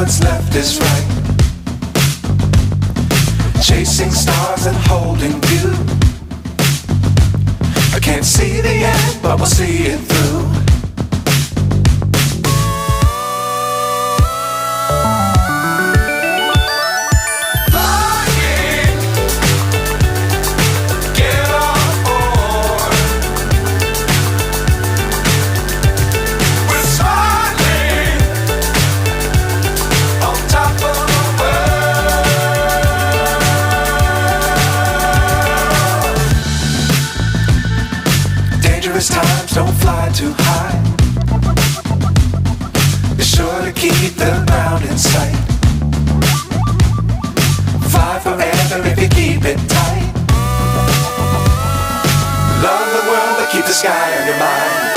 what's left is right. Chasing stars and holding you. I can't see the end, but we'll see it through. Dangerous times, don't fly too high. Be sure to keep the ground in sight. Fly forever if you keep it tight. Love the world, but keep the sky on your mind.